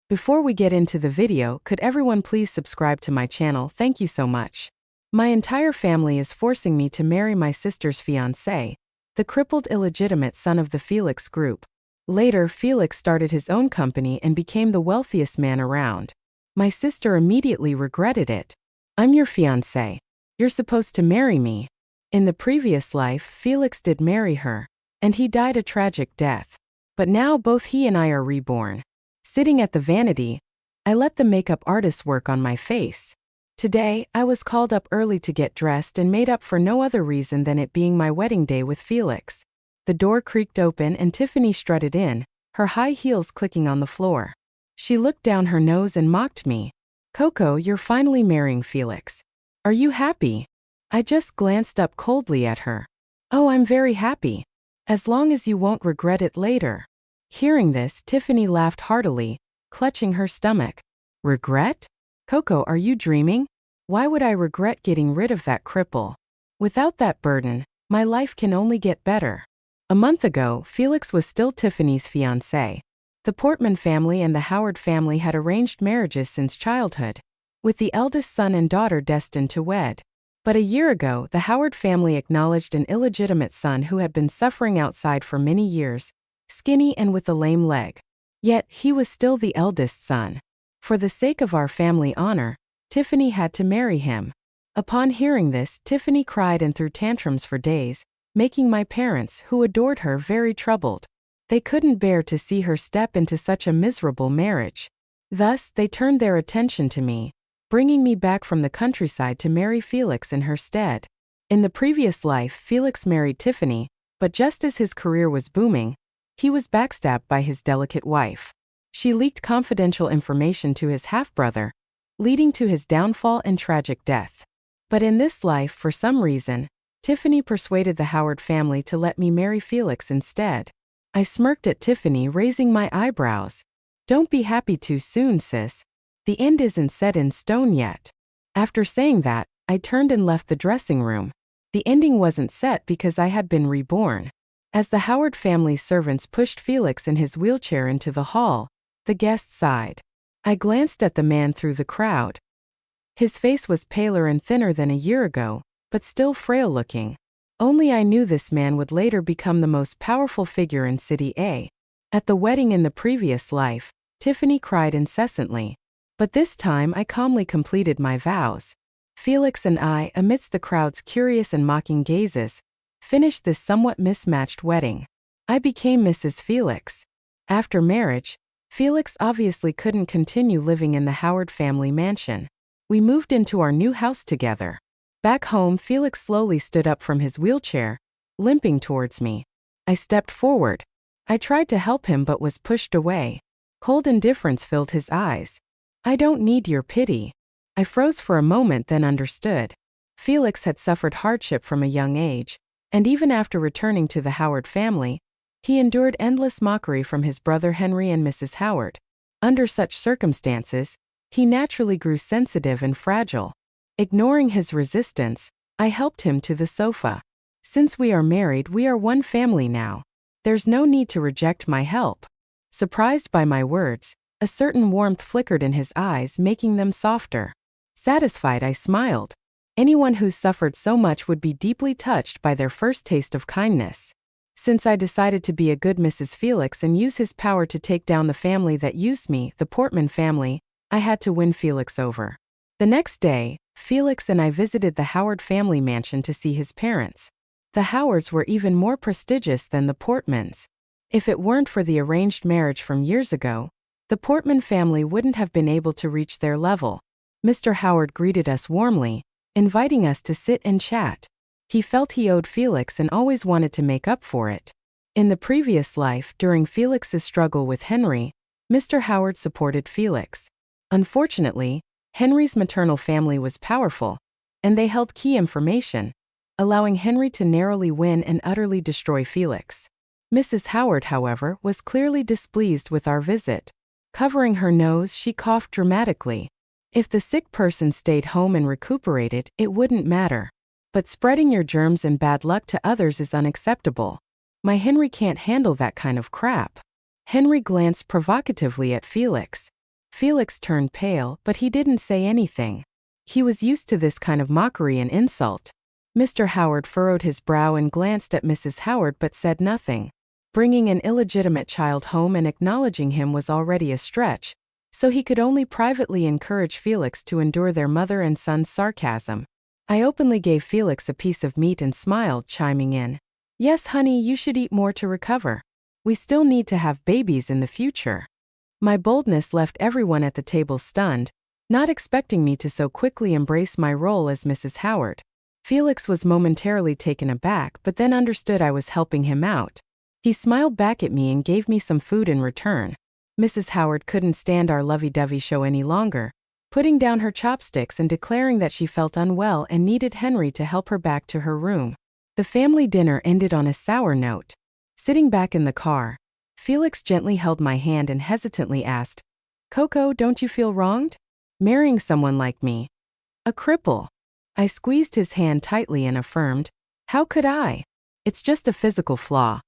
Before we get into the video, could everyone please subscribe to my channel? Thank you so much. My entire family is forcing me to marry my sister's fiancé, the crippled illegitimate son of the Felix group. Later, Felix started his own company and became the wealthiest man around. My sister immediately regretted it. I'm your fiancé. You're supposed to marry me. In the previous life, Felix did marry her, and he died a tragic death. But now both he and I are reborn. Sitting at the vanity, I let the makeup artist work on my face. Today, I was called up early to get dressed and made up for no other reason than it being my wedding day with Felix. The door creaked open and Tiffany strutted in, her high heels clicking on the floor. She looked down her nose and mocked me. "Coco, you're finally marrying Felix. Are you happy?" I just glanced up coldly at her. "Oh, I'm very happy. As long as you won't regret it later." Hearing this, Tiffany laughed heartily, clutching her stomach. "Regret? Coco, are you dreaming? Why would I regret getting rid of that cripple? Without that burden, my life can only get better." A month ago, Felix was still Tiffany's fiancé. The Portman family and the Howard family had arranged marriages since childhood, with the eldest son and daughter destined to wed. But a year ago, the Howard family acknowledged an illegitimate son who had been suffering outside for many years, skinny and with a lame leg. Yet, he was still the eldest son. For the sake of our family honor, Tiffany had to marry him. Upon hearing this, Tiffany cried and threw tantrums for days, making my parents, who adored her, very troubled. They couldn't bear to see her step into such a miserable marriage. Thus, they turned their attention to me, bringing me back from the countryside to marry Felix in her stead. In the previous life, Felix married Tiffany, but just as his career was booming, he was backstabbed by his delicate wife. She leaked confidential information to his half-brother, leading to his downfall and tragic death. But in this life, for some reason, Tiffany persuaded the Howard family to let me marry Felix instead. I smirked at Tiffany, raising my eyebrows. "Don't be happy too soon, sis. The end isn't set in stone yet." After saying that, I turned and left the dressing room. The ending wasn't set because I had been reborn. As the Howard family's servants pushed Felix in his wheelchair into the hall, the guests sighed. I glanced at the man through the crowd. His face was paler and thinner than a year ago, but still frail-looking. Only I knew this man would later become the most powerful figure in City A. At the wedding in the previous life, Tiffany cried incessantly. But this time I calmly completed my vows. Felix and I, amidst the crowd's curious and mocking gazes, finished this somewhat mismatched wedding. I became Mrs. Felix. After marriage, Felix obviously couldn't continue living in the Howard family mansion. We moved into our new house together. Back home, Felix slowly stood up from his wheelchair, limping towards me. I stepped forward. I tried to help him but was pushed away. Cold indifference filled his eyes. "I don't need your pity." I froze for a moment, then understood. Felix had suffered hardship from a young age, and even after returning to the Howard family, he endured endless mockery from his brother Henry and Mrs. Howard. Under such circumstances, he naturally grew sensitive and fragile. Ignoring his resistance, I helped him to the sofa. "Since we are married, we are one family now. There's no need to reject my help." Surprised by my words, a certain warmth flickered in his eyes, making them softer. Satisfied, I smiled. Anyone who's suffered so much would be deeply touched by their first taste of kindness. Since I decided to be a good Mrs. Felix and use his power to take down the family that used me, the Portman family, I had to win Felix over. The next day, Felix and I visited the Howard family mansion to see his parents. The Howards were even more prestigious than the Portmans. If it weren't for the arranged marriage from years ago, the Portman family wouldn't have been able to reach their level. Mr. Howard greeted us warmly, inviting us to sit and chat. He felt he owed Felix and always wanted to make up for it. In the previous life, during Felix's struggle with Henry, Mr. Howard supported Felix. Unfortunately, Henry's maternal family was powerful, and they held key information, allowing Henry to narrowly win and utterly destroy Felix. Mrs. Howard, however, was clearly displeased with our visit. Covering her nose, she coughed dramatically. If the sick person stayed home and recuperated, it wouldn't matter. But spreading your germs and bad luck to others is unacceptable. My Henry can't handle that kind of crap. Henry glanced provocatively at Felix. Felix turned pale, but he didn't say anything. He was used to this kind of mockery and insult. Mr. Howard furrowed his brow and glanced at Mrs. Howard but said nothing. Bringing an illegitimate child home and acknowledging him was already a stretch, so he could only privately encourage Felix to endure their mother and son's sarcasm. I openly gave Felix a piece of meat and smiled, chiming in, "Yes, honey, you should eat more to recover. We still need to have babies in the future." My boldness left everyone at the table stunned, not expecting me to so quickly embrace my role as Mrs. Howard. Felix was momentarily taken aback but then understood I was helping him out. He smiled back at me and gave me some food in return. Mrs. Howard couldn't stand our lovey-dovey show any longer, putting down her chopsticks and declaring that she felt unwell and needed Henry to help her back to her room. The family dinner ended on a sour note. Sitting back in the car, Felix gently held my hand and hesitantly asked, "Coco, don't you feel wronged? Marrying someone like me? A cripple?" I squeezed his hand tightly and affirmed, "How could I? It's just a physical flaw.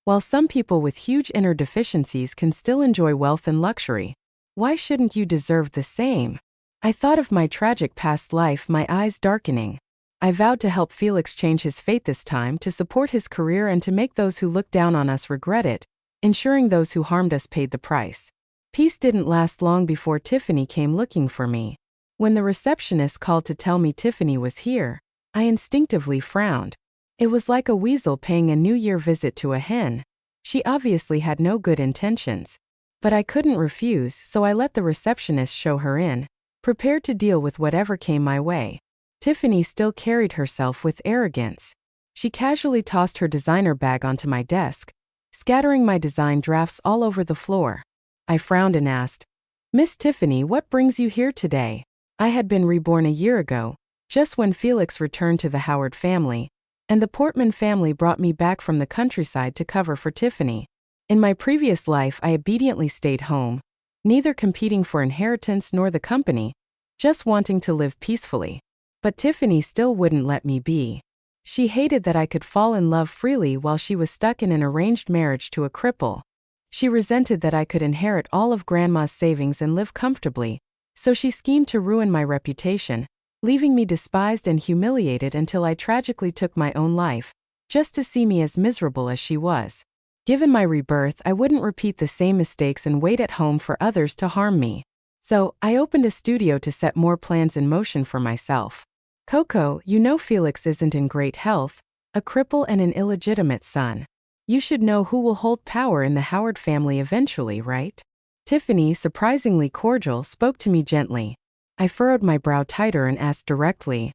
While some people with huge inner deficiencies can still enjoy wealth and luxury, why shouldn't you deserve the same?" I thought of my tragic past life, my eyes darkening. I vowed to help Felix change his fate this time, to support his career and to make those who look down on us regret it, ensuring those who harmed us paid the price. Peace didn't last long before Tiffany came looking for me. When the receptionist called to tell me Tiffany was here, I instinctively frowned. It was like a weasel paying a New Year visit to a hen. She obviously had no good intentions. But I couldn't refuse, so I let the receptionist show her in, prepared to deal with whatever came my way. Tiffany still carried herself with arrogance. She casually tossed her designer bag onto my desk, scattering my design drafts all over the floor. I frowned and asked, "Miss Tiffany, what brings you here today?" I had been reborn a year ago, just when Felix returned to the Howard family, and the Portman family brought me back from the countryside to cover for Tiffany. In my previous life, I obediently stayed home, neither competing for inheritance nor the company, just wanting to live peacefully. But Tiffany still wouldn't let me be. She hated that I could fall in love freely while she was stuck in an arranged marriage to a cripple. She resented that I could inherit all of Grandma's savings and live comfortably, so she schemed to ruin my reputation, leaving me despised and humiliated until I tragically took my own life, just to see me as miserable as she was. Given my rebirth, I wouldn't repeat the same mistakes and wait at home for others to harm me. So, I opened a studio to set more plans in motion for myself. "Coco, you know Felix isn't in great health, a cripple and an illegitimate son. You should know who will hold power in the Howard family eventually, right?" Tiffany, surprisingly cordial, spoke to me gently. I furrowed my brow tighter and asked directly,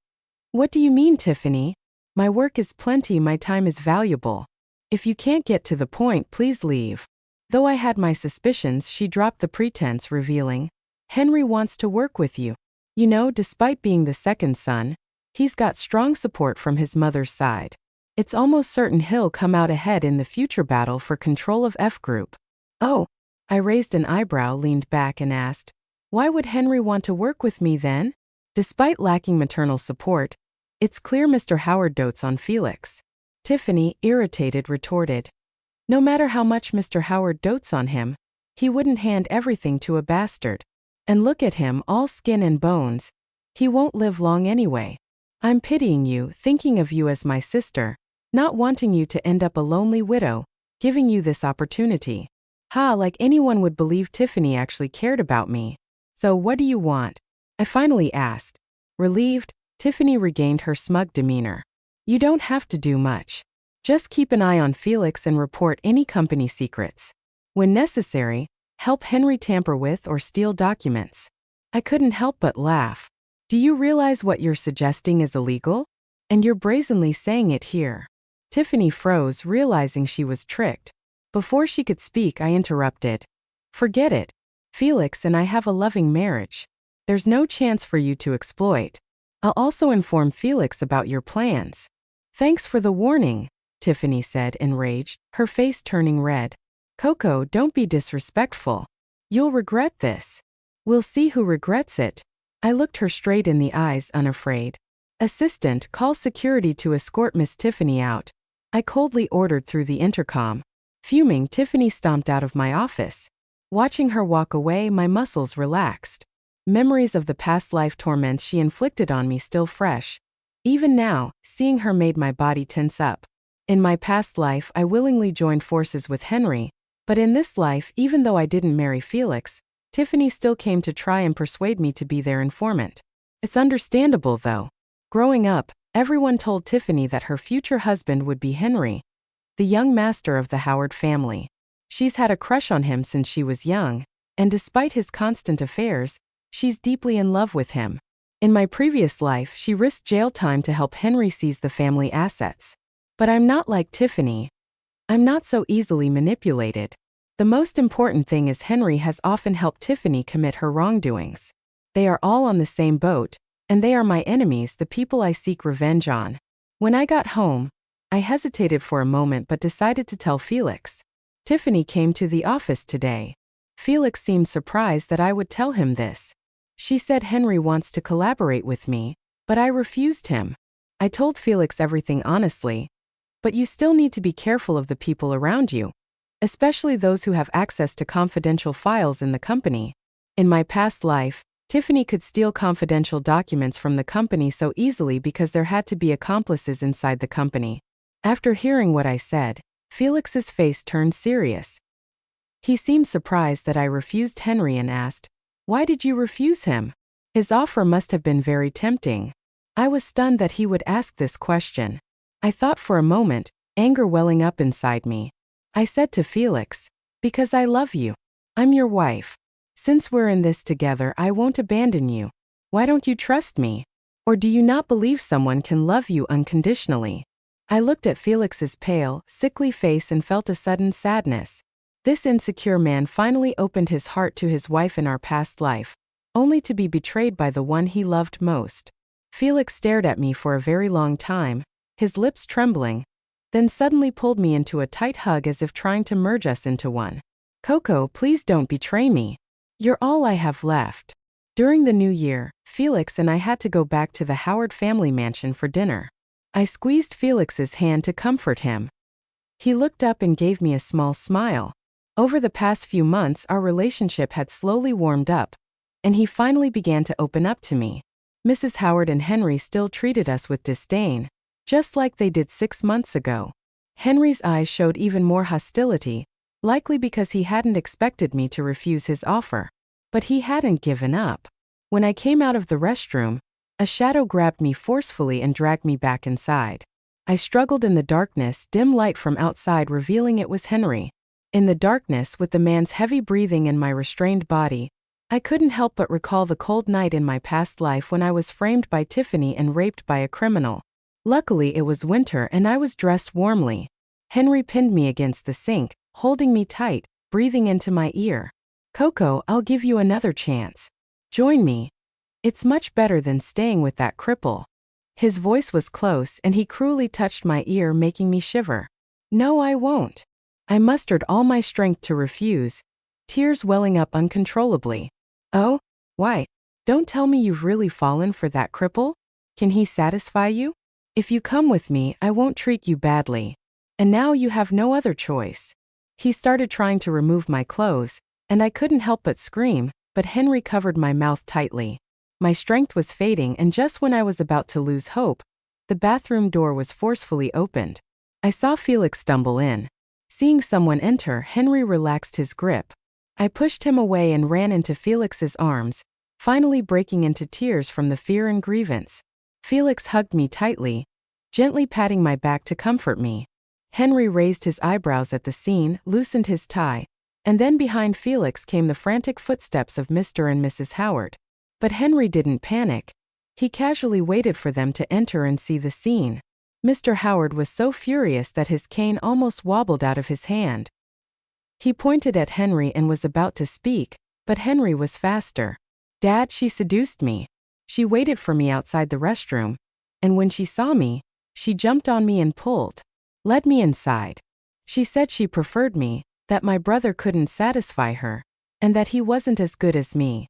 "What do you mean, Tiffany? My work is plenty, my time is valuable. If you can't get to the point, please leave." Though I had my suspicions, she dropped the pretense, revealing, "Henry wants to work with you. You know, despite being the second son, he's got strong support from his mother's side. It's almost certain he'll come out ahead in the future battle for control of F Group." "Oh." I raised an eyebrow, leaned back and asked, "Why would Henry want to work with me then?" Despite lacking maternal support, it's clear Mr. Howard dotes on Felix. Tiffany, irritated, retorted, "No matter how much Mr. Howard dotes on him, he wouldn't hand everything to a bastard. And look at him, all skin and bones. He won't live long anyway. I'm pitying you, thinking of you as my sister, not wanting you to end up a lonely widow, giving you this opportunity." Ha, like anyone would believe Tiffany actually cared about me. "So what do you want?" I finally asked. Relieved, Tiffany regained her smug demeanor. "You don't have to do much. Just keep an eye on Felix and report any company secrets. When necessary, help Henry tamper with or steal documents." I couldn't help but laugh. "Do you realize what you're suggesting is illegal? And you're brazenly saying it here." Tiffany froze, realizing she was tricked. Before she could speak, I interrupted. "Forget it. Felix and I have a loving marriage. There's no chance for you to exploit. I'll also inform Felix about your plans." "Thanks for the warning," Tiffany said, enraged, her face turning red. "Coco, don't be disrespectful. You'll regret this." "We'll see who regrets it." I looked her straight in the eyes, unafraid. "Assistant, call security to escort Miss Tiffany out," I coldly ordered through the intercom. Fuming, Tiffany stomped out of my office. Watching her walk away, my muscles relaxed. Memories of the past life torments she inflicted on me still fresh. Even now, seeing her made my body tense up. In my past life, I willingly joined forces with Henry, but in this life, even though I didn't marry Felix, Tiffany still came to try and persuade me to be their informant. It's understandable, though. Growing up, everyone told Tiffany that her future husband would be Henry, the young master of the Howard family. She's had a crush on him since she was young, and despite his constant affairs, she's deeply in love with him. In my previous life, she risked jail time to help Henry seize the family assets. But I'm not like Tiffany. I'm not so easily manipulated. The most important thing is Henry has often helped Tiffany commit her wrongdoings. They are all on the same boat, and they are my enemies, the people I seek revenge on. When I got home, I hesitated for a moment but decided to tell Felix. Tiffany came to the office today. Felix seemed surprised that I would tell him this. She said Henry wants to collaborate with me, but I refused him. I told Felix everything honestly. But you still need to be careful of the people around you, especially those who have access to confidential files in the company. In my past life, Tiffany could steal confidential documents from the company so easily because there had to be accomplices inside the company. After hearing what I said, Felix's face turned serious. He seemed surprised that I refused Henry and asked, "Why did you refuse him?" His offer must have been very tempting. I was stunned that he would ask this question. I thought for a moment, anger welling up inside me. I said to Felix, "Because I love you. I'm your wife. Since we're in this together, I won't abandon you. Why don't you trust me? Or do you not believe someone can love you unconditionally?" I looked at Felix's pale, sickly face and felt a sudden sadness. This insecure man finally opened his heart to his wife in our past life, only to be betrayed by the one he loved most. Felix stared at me for a very long time, his lips trembling, then suddenly pulled me into a tight hug as if trying to merge us into one. "Coco, please don't betray me. You're all I have left." During the new year, Felix and I had to go back to the Howard family mansion for dinner. I squeezed Felix's hand to comfort him. He looked up and gave me a small smile. Over the past few months, our relationship had slowly warmed up, and he finally began to open up to me. Mrs. Howard and Henry still treated us with disdain, just like they did 6 months ago. Henry's eyes showed even more hostility, likely because he hadn't expected me to refuse his offer. But he hadn't given up. When I came out of the restroom, a shadow grabbed me forcefully and dragged me back inside. I struggled in the darkness, dim light from outside revealing it was Henry. In the darkness, with the man's heavy breathing and my restrained body, I couldn't help but recall the cold night in my past life when I was framed by Tiffany and raped by a criminal. Luckily, it was winter and I was dressed warmly. Henry pinned me against the sink, holding me tight, breathing into my ear. "Coco, I'll give you another chance. Join me. It's much better than staying with that cripple." His voice was close and he cruelly touched my ear, making me shiver. "No, I won't." I mustered all my strength to refuse, tears welling up uncontrollably. "Oh? Why? Don't tell me you've really fallen for that cripple? Can he satisfy you? If you come with me, I won't treat you badly. And now you have no other choice." He started trying to remove my clothes, and I couldn't help but scream, but Henry covered my mouth tightly. My strength was fading, and just when I was about to lose hope, the bathroom door was forcefully opened. I saw Felix stumble in. Seeing someone enter, Henry relaxed his grip. I pushed him away and ran into Felix's arms, finally breaking into tears from the fear and grievance. Felix hugged me tightly, gently patting my back to comfort me. Henry raised his eyebrows at the scene, loosened his tie, and then behind Felix came the frantic footsteps of Mr. and Mrs. Howard. But Henry didn't panic. He casually waited for them to enter and see the scene. Mr. Howard was so furious that his cane almost wobbled out of his hand. He pointed at Henry and was about to speak, but Henry was faster. "Dad, she seduced me. She waited for me outside the restroom, and when she saw me, she jumped on me and led me inside. She said she preferred me, that my brother couldn't satisfy her, and that he wasn't as good as me."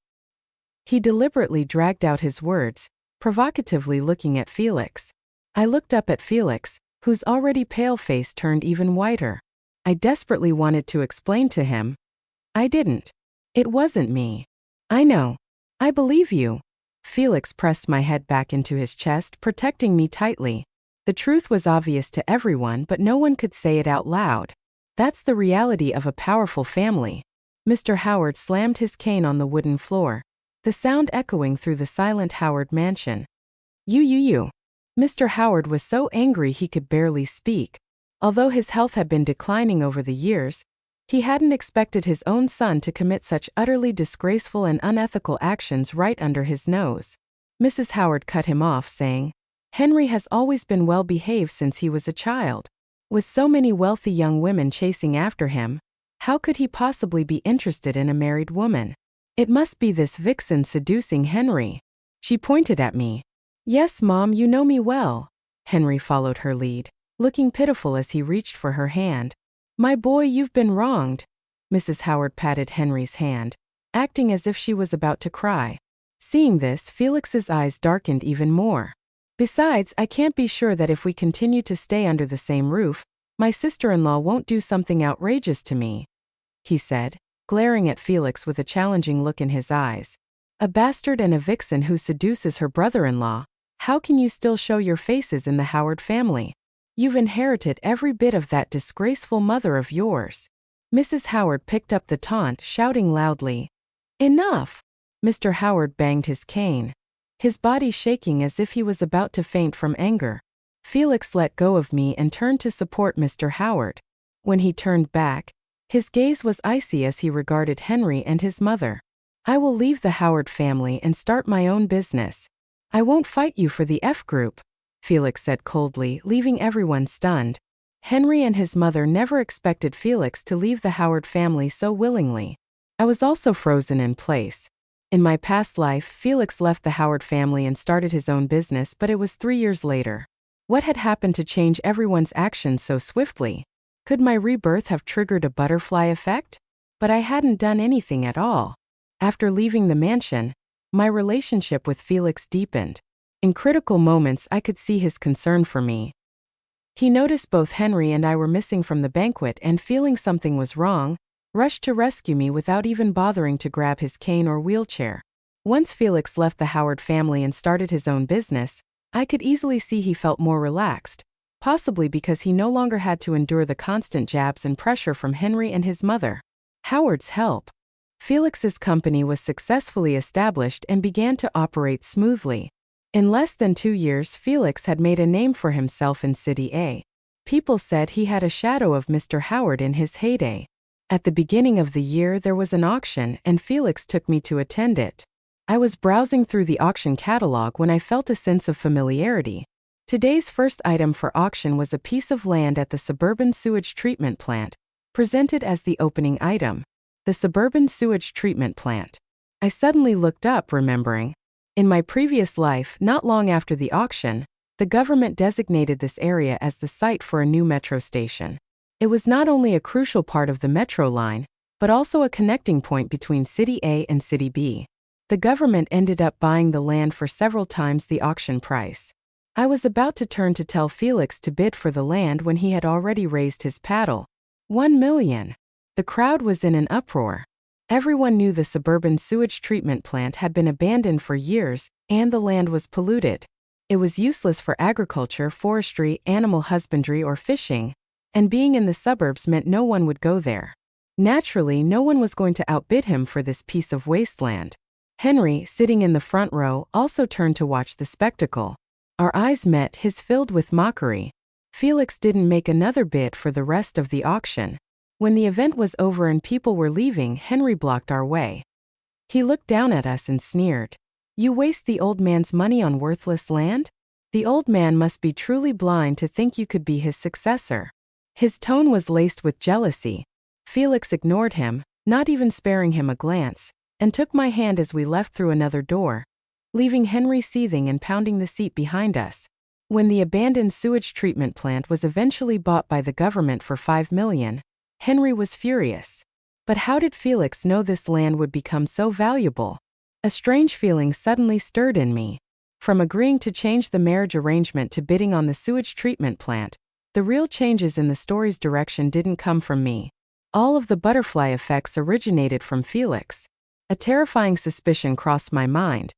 He deliberately dragged out his words, provocatively looking at Felix. I looked up at Felix, whose already pale face turned even whiter. I desperately wanted to explain to him. I didn't. It wasn't me. I know. I believe you. Felix pressed my head back into his chest, protecting me tightly. The truth was obvious to everyone, but no one could say it out loud. That's the reality of a powerful family. Mr. Howard slammed his cane on the wooden floor, the sound echoing through the silent Howard mansion. You. Mr. Howard was so angry he could barely speak. Although his health had been declining over the years, he hadn't expected his own son to commit such utterly disgraceful and unethical actions right under his nose. Mrs. Howard cut him off, saying, "Henry has always been well behaved since he was a child. With so many wealthy young women chasing after him, how could he possibly be interested in a married woman? It must be this vixen seducing Henry." She pointed at me. "Yes, Mom, you know me well." Henry followed her lead, looking pitiful as he reached for her hand. "My boy, you've been wronged." Mrs. Howard patted Henry's hand, acting as if she was about to cry. Seeing this, Felix's eyes darkened even more. "Besides, I can't be sure that if we continue to stay under the same roof, my sister-in-law won't do something outrageous to me," he said, glaring at Felix with a challenging look in his eyes. "A bastard and a vixen who seduces her brother-in-law. How can you still show your faces in the Howard family? You've inherited every bit of that disgraceful mother of yours." Mrs. Howard picked up the taunt, shouting loudly, "Enough!" Mr. Howard banged his cane, his body shaking as if he was about to faint from anger. Felix let go of me and turned to support Mr. Howard. When he turned back, his gaze was icy as he regarded Henry and his mother. "I will leave the Howard family and start my own business. I won't fight you for the F group," Felix said coldly, leaving everyone stunned. Henry and his mother never expected Felix to leave the Howard family so willingly. I was also frozen in place. In my past life, Felix left the Howard family and started his own business, but it was 3 years later. What had happened to change everyone's actions so swiftly? Could my rebirth have triggered a butterfly effect? But I hadn't done anything at all. After leaving the mansion, my relationship with Felix deepened. In critical moments, I could see his concern for me. He noticed both Henry and I were missing from the banquet and, feeling something was wrong, rushed to rescue me without even bothering to grab his cane or wheelchair. Once Felix left the Howard family and started his own business, I could easily see he felt more relaxed, possibly because he no longer had to endure the constant jabs and pressure from Henry and his mother. Howard's help. Felix's company was successfully established and began to operate smoothly. In less than 2 years, Felix had made a name for himself in City A. People said he had a shadow of Mr. Howard in his heyday. At the beginning of the year, there was an auction, and Felix took me to attend it. I was browsing through the auction catalog when I felt a sense of familiarity. Today's first item for auction was a piece of land at the suburban sewage treatment plant, presented as the opening item. The suburban sewage treatment plant. I suddenly looked up, remembering. In my previous life, not long after the auction, the government designated this area as the site for a new metro station. It was not only a crucial part of the metro line, but also a connecting point between City A and City B. The government ended up buying the land for several times the auction price. I was about to turn to tell Felix to bid for the land when he had already raised his paddle. 1 million. The crowd was in an uproar. Everyone knew the suburban sewage treatment plant had been abandoned for years, and the land was polluted. It was useless for agriculture, forestry, animal husbandry, or fishing, and being in the suburbs meant no one would go there. Naturally, no one was going to outbid him for this piece of wasteland. Henry, sitting in the front row, also turned to watch the spectacle. Our eyes met, his filled with mockery. Felix didn't make another bid for the rest of the auction. When the event was over and people were leaving, Henry blocked our way. He looked down at us and sneered. "You waste the old man's money on worthless land? The old man must be truly blind to think you could be his successor." His tone was laced with jealousy. Felix ignored him, not even sparing him a glance, and took my hand as we left through another door, leaving Henry seething and pounding the seat behind us. When the abandoned sewage treatment plant was eventually bought by the government for $5 million, Henry was furious. But how did Felix know this land would become so valuable? A strange feeling suddenly stirred in me. From agreeing to change the marriage arrangement to bidding on the sewage treatment plant, the real changes in the story's direction didn't come from me. All of the butterfly effects originated from Felix. A terrifying suspicion crossed my mind.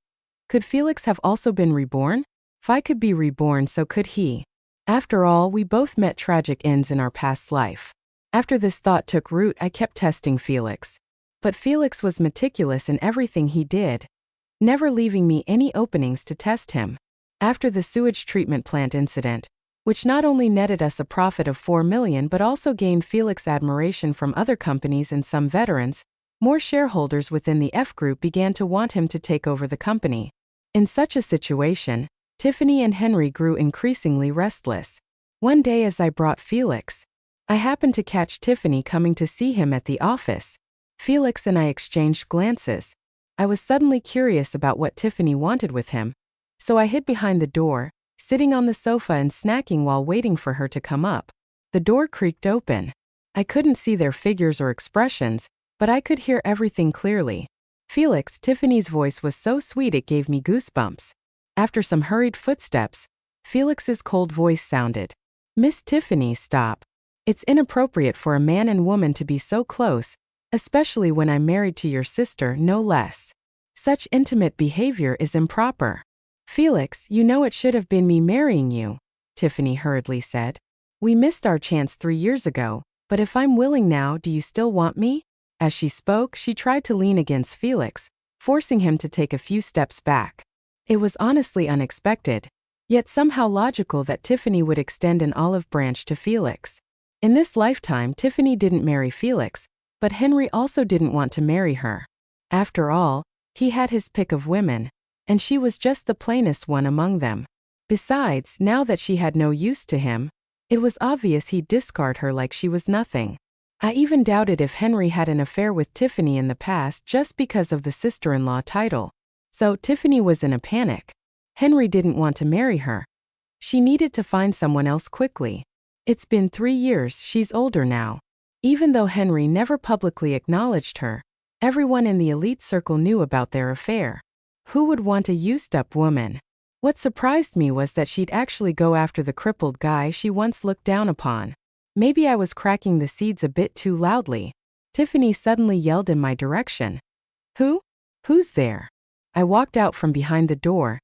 Could Felix have also been reborn? If I could be reborn, so could he. After all, we both met tragic ends in our past life. After this thought took root, I kept testing Felix. But Felix was meticulous in everything he did, never leaving me any openings to test him. After the sewage treatment plant incident, which not only netted us a profit of $4 million but also gained Felix admiration from other companies and some veterans, more shareholders within the F Group began to want him to take over the company. In such a situation, Tiffany and Henry grew increasingly restless. One day as I brought Felix, I happened to catch Tiffany coming to see him at the office. Felix and I exchanged glances. I was suddenly curious about what Tiffany wanted with him, so I hid behind the door, sitting on the sofa and snacking while waiting for her to come up. The door creaked open. I couldn't see their figures or expressions, but I could hear everything clearly. Tiffany's voice was so sweet it gave me goosebumps. After some hurried footsteps, Felix's cold voice sounded. "Miss Tiffany, stop. It's inappropriate for a man and woman to be so close, especially when I'm married to your sister, no less. Such intimate behavior is improper." "Felix, you know it should have been me marrying you," Tiffany hurriedly said. "We missed our chance 3 years ago, but if I'm willing now, do you still want me?" As she spoke, she tried to lean against Felix, forcing him to take a few steps back. It was honestly unexpected, yet somehow logical that Tiffany would extend an olive branch to Felix. In this lifetime, Tiffany didn't marry Felix, but Henry also didn't want to marry her. After all, he had his pick of women, and she was just the plainest one among them. Besides, now that she had no use to him, it was obvious he'd discard her like she was nothing. I even doubted if Henry had an affair with Tiffany in the past just because of the sister-in-law title. So Tiffany was in a panic. Henry didn't want to marry her. She needed to find someone else quickly. It's been 3 years, she's older now. Even though Henry never publicly acknowledged her, everyone in the elite circle knew about their affair. Who would want a used-up woman? What surprised me was that she'd actually go after the crippled guy she once looked down upon. Maybe I was cracking the seeds a bit too loudly. Tiffany suddenly yelled in my direction. Who's there?" I walked out from behind the door,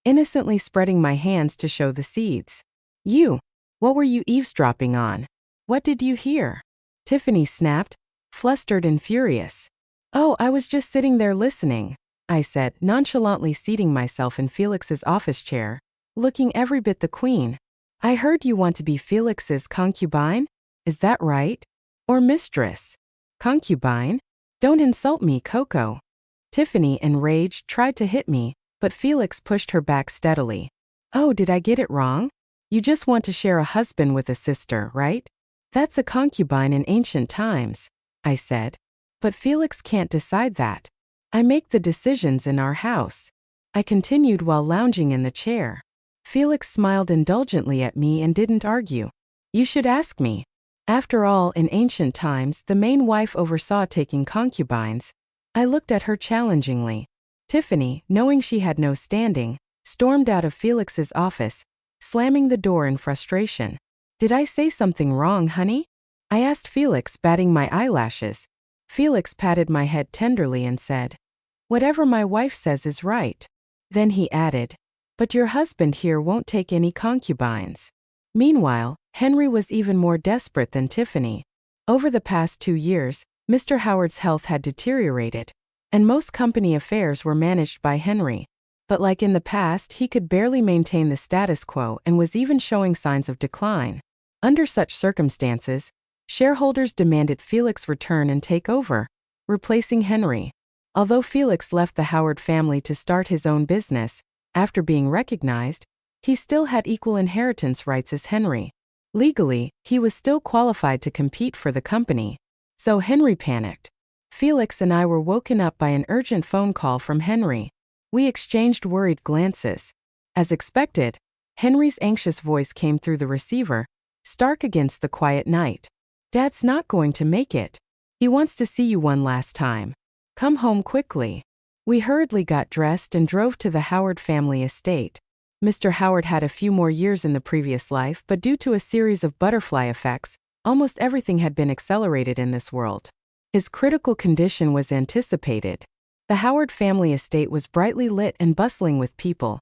innocently spreading my hands to show the seeds. "You! What were you eavesdropping on? What did you hear?" Tiffany snapped, flustered and furious. "Oh, I was just sitting there listening," I said, nonchalantly seating myself in Felix's office chair, looking every bit the queen. "I heard you want to be Felix's concubine? Is that right? Or mistress?" "Concubine? Don't insult me, Coco." Tiffany, enraged, tried to hit me, but Felix pushed her back steadily. "Oh, did I get it wrong? You just want to share a husband with a sister, right? That's a concubine in ancient times," I said. "But Felix can't decide that. I make the decisions in our house," I continued while lounging in the chair. Felix smiled indulgently at me and didn't argue. "You should ask me." After all, in ancient times, the main wife oversaw taking concubines. I looked at her challengingly. Tiffany, knowing she had no standing, stormed out of Felix's office, slamming the door in frustration. "Did I say something wrong, honey?" I asked Felix, batting my eyelashes. Felix patted my head tenderly and said, "Whatever my wife says is right." Then he added, "But your husband here won't take any concubines." Meanwhile, Henry was even more desperate than Tiffany. Over the past 2 years, Mr. Howard's health had deteriorated, and most company affairs were managed by Henry. But like in the past, he could barely maintain the status quo and was even showing signs of decline. Under such circumstances, shareholders demanded Felix return and take over, replacing Henry. Although Felix left the Howard family to start his own business, after being recognized, he still had equal inheritance rights as Henry. Legally, he was still qualified to compete for the company. So Henry panicked. Felix and I were woken up by an urgent phone call from Henry. We exchanged worried glances. As expected, Henry's anxious voice came through the receiver, stark against the quiet night. "Dad's not going to make it. He wants to see you one last time. Come home quickly." We hurriedly got dressed and drove to the Howard family estate. Mr. Howard had a few more years in the previous life, but due to a series of butterfly effects, Almost everything had been accelerated in this world. His critical condition was anticipated. The Howard family estate was brightly lit and bustling with people,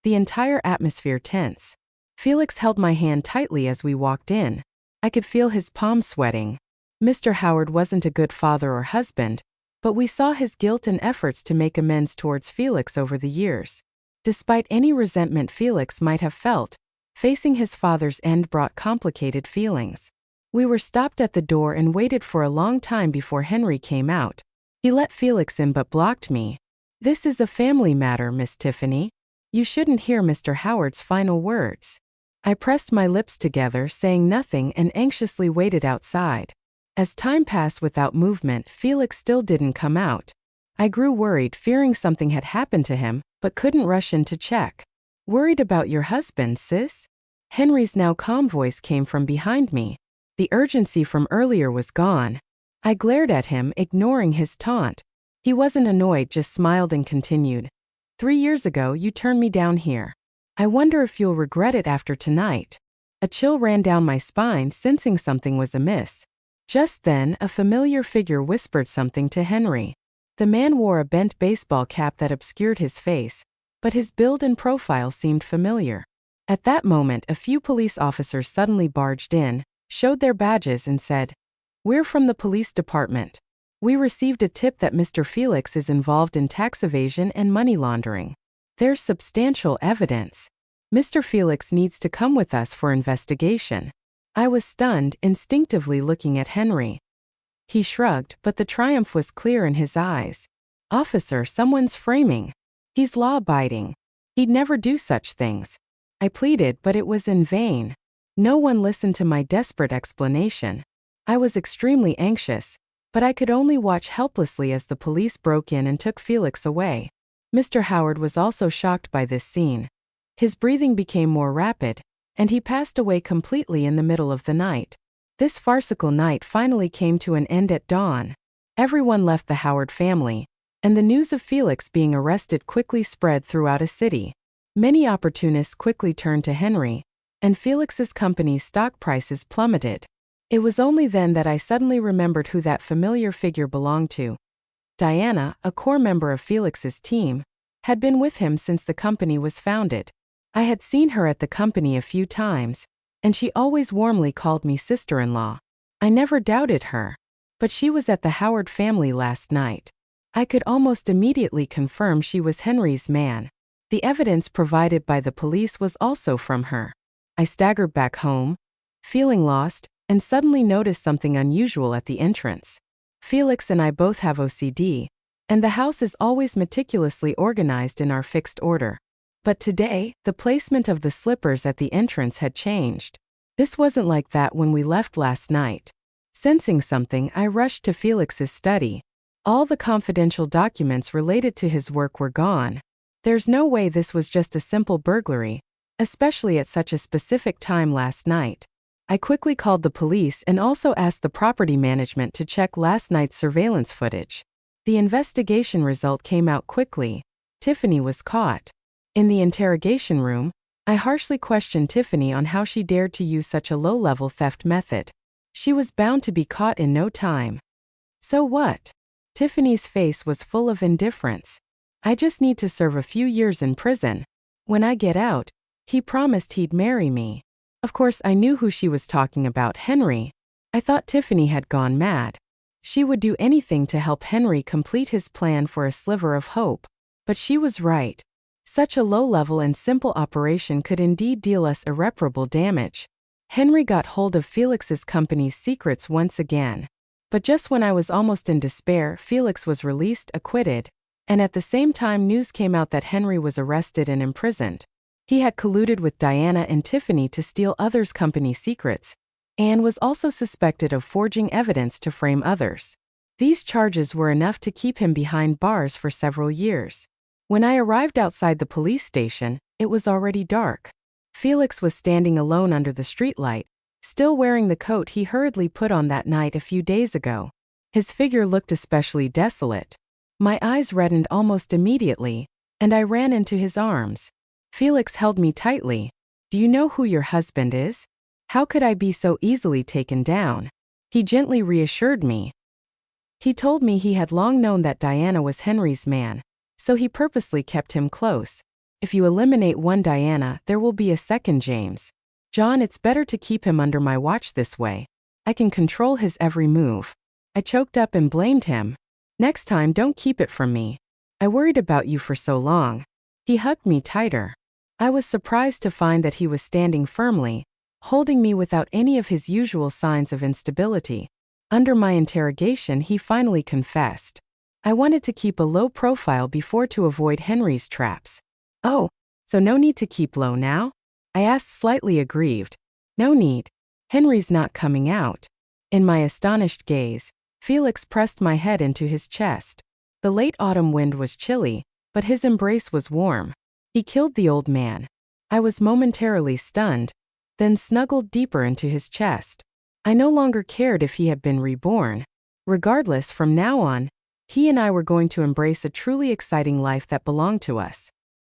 the entire atmosphere tense. Felix held my hand tightly as we walked in. I could feel his palms sweating. Mr. Howard wasn't a good father or husband, but we saw his guilt and efforts to make amends towards Felix over the years. Despite any resentment Felix might have felt, facing his father's end brought complicated feelings. We were stopped at the door and waited for a long time before Henry came out. He let Felix in but blocked me. "This is a family matter, Miss Tiffany. You shouldn't hear Mr. Howard's final words." I pressed my lips together, saying nothing, and anxiously waited outside. As time passed without movement, Felix still didn't come out. I grew worried, fearing something had happened to him, but couldn't rush in to check. "Worried about your husband, sis?" Henry's now calm voice came from behind me. The urgency from earlier was gone. I glared at him, ignoring his taunt. He wasn't annoyed, just smiled and continued. "3 years ago, you turned me down here. I wonder if you'll regret it after tonight." A chill ran down my spine, sensing something was amiss. Just then, a familiar figure whispered something to Henry. The man wore a bent baseball cap that obscured his face, but his build and profile seemed familiar. At that moment, a few police officers suddenly barged in, showed their badges, and said, "We're from the police department. We received a tip that Mr. Felix is involved in tax evasion and money laundering. There's substantial evidence. Mr. Felix needs to come with us for investigation." I was stunned, instinctively looking at Henry. He shrugged, but the triumph was clear in his eyes. "Officer, someone's framing. He's law-abiding. He'd never do such things." I pleaded, but it was in vain. No one listened to my desperate explanation. I was extremely anxious, but I could only watch helplessly as the police broke in and took Felix away. Mr. Howard was also shocked by this scene. His breathing became more rapid, and he passed away completely in the middle of the night. This farcical night finally came to an end at dawn. Everyone left the Howard family, and the news of Felix being arrested quickly spread throughout a city. Many opportunists quickly turned to Henry, and Felix's company's stock prices plummeted. It was only then that I suddenly remembered who that familiar figure belonged to. Diana, a core member of Felix's team, had been with him since the company was founded. I had seen her at the company a few times, and she always warmly called me sister-in-law. I never doubted her. But she was at the Howard family last night. I could almost immediately confirm she was Henry's man. The evidence provided by the police was also from her. I staggered back home, feeling lost, and suddenly noticed something unusual at the entrance. Felix and I both have OCD, and the house is always meticulously organized in our fixed order. But today, the placement of the slippers at the entrance had changed. This wasn't like that when we left last night. Sensing something, I rushed to Felix's study. All the confidential documents related to his work were gone. There's no way this was just a simple burglary, especially at such a specific time last night. I quickly called the police and also asked the property management to check last night's surveillance footage. The investigation result came out quickly. Tiffany was caught. In the interrogation room, I harshly questioned Tiffany on how she dared to use such a low-level theft method. She was bound to be caught in no time. So what? Tiffany's face was full of indifference. "I just need to serve a few years in prison. When I get out, he promised he'd marry me." Of course, I knew who she was talking about, Henry. I thought Tiffany had gone mad. She would do anything to help Henry complete his plan for a sliver of hope. But she was right. Such a low-level and simple operation could indeed deal us irreparable damage. Henry got hold of Felix's company's secrets once again. But just when I was almost in despair, Felix was released, acquitted, and at the same time news came out that Henry was arrested and imprisoned. He had colluded with Diana and Tiffany to steal others' company secrets, and was also suspected of forging evidence to frame others. These charges were enough to keep him behind bars for several years. When I arrived outside the police station, it was already dark. Felix was standing alone under the streetlight, still wearing the coat he hurriedly put on that night a few days ago. His figure looked especially desolate. My eyes reddened almost immediately, and I ran into his arms. Felix held me tightly. "Do you know who your husband is?" How could I be so easily taken down? He gently reassured me. He told me he had long known that Diana was Henry's man, so he purposely kept him close. If you eliminate one Diana, there will be a second James. John, it's better to keep him under my watch this way. I can control his every move. I choked up and blamed him. Next time, don't keep it from me. I worried about you for so long. He hugged me tighter. I was surprised to find that he was standing firmly, holding me without any of his usual signs of instability. Under my interrogation, he finally confessed. I wanted to keep a low profile before to avoid Henry's traps. Oh, so no need to keep low now? I asked, slightly aggrieved. No need. Henry's not coming out. In my astonished gaze, Felix pressed my head into his chest. The late autumn wind was chilly, but his embrace was warm. He killed the old man. I was momentarily stunned, then snuggled deeper into his chest. I no longer cared if he had been reborn. Regardless, from now on, he and I were going to embrace a truly exciting life that belonged to us.